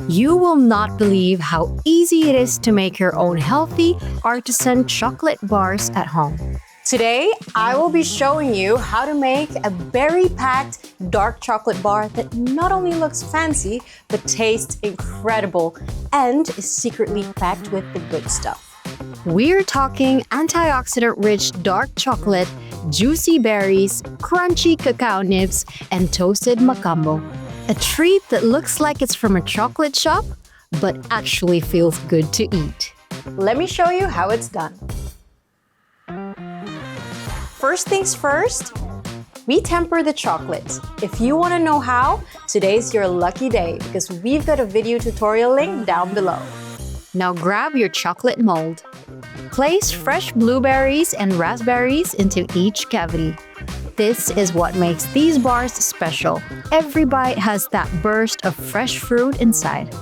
You will not believe how easy it is to make your own healthy artisan chocolate bars at home. Today, I will be showing you how to make a berry-packed dark chocolate bar that not only looks fancy, but tastes incredible and is secretly packed with the good stuff. We're talking antioxidant-rich dark chocolate, juicy berries, crunchy cacao nibs, and toasted macambo. A treat that looks like it's from a chocolate shop, but actually feels good to eat. Let me show you how it's done. First things first, we temper the chocolate. If you want to know how, today's your lucky day because we've got a video tutorial link down below. Now grab your chocolate mold. Place fresh blueberries and raspberries into each cavity. This is what makes these bars special. Every bite has that burst of fresh fruit inside.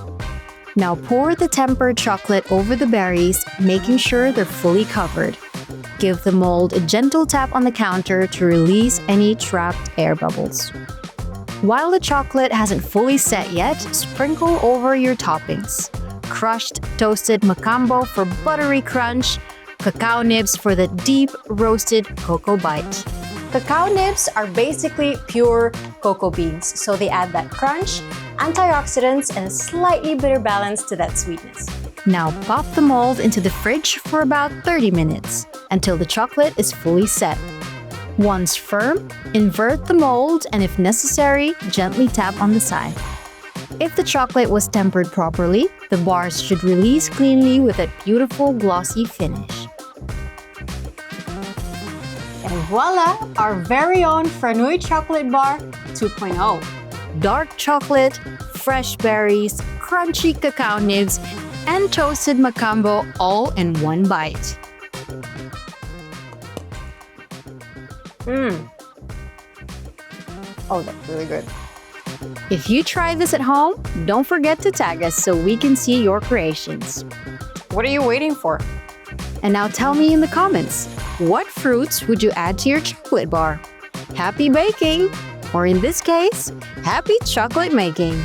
Now pour the tempered chocolate over the berries, making sure they're fully covered. Give the mold a gentle tap on the counter to release any trapped air bubbles. While the chocolate hasn't fully set yet, sprinkle over your toppings. Crushed toasted macambo for buttery crunch, cacao nibs for the deep roasted cocoa bite. Cacao nibs are basically pure cocoa beans, so they add that crunch, antioxidants, and a slightly bitter balance to that sweetness. Now pop the mold into the fridge for about 30 minutes, until the chocolate is fully set. Once firm, invert the mold and if necessary, gently tap on the side. If the chocolate was tempered properly, the bars should release cleanly with a beautiful glossy finish. And voila! Our very own Franui chocolate bar 2.0. Dark chocolate, fresh berries, crunchy cacao nibs, and toasted macambo all in one bite. Oh, that's really good. If you try this at home, don't forget to tag us so we can see your creations. What are you waiting for? And now tell me in the comments, what fruits would you add to your chocolate bar? Happy baking! Or in this case, happy chocolate making!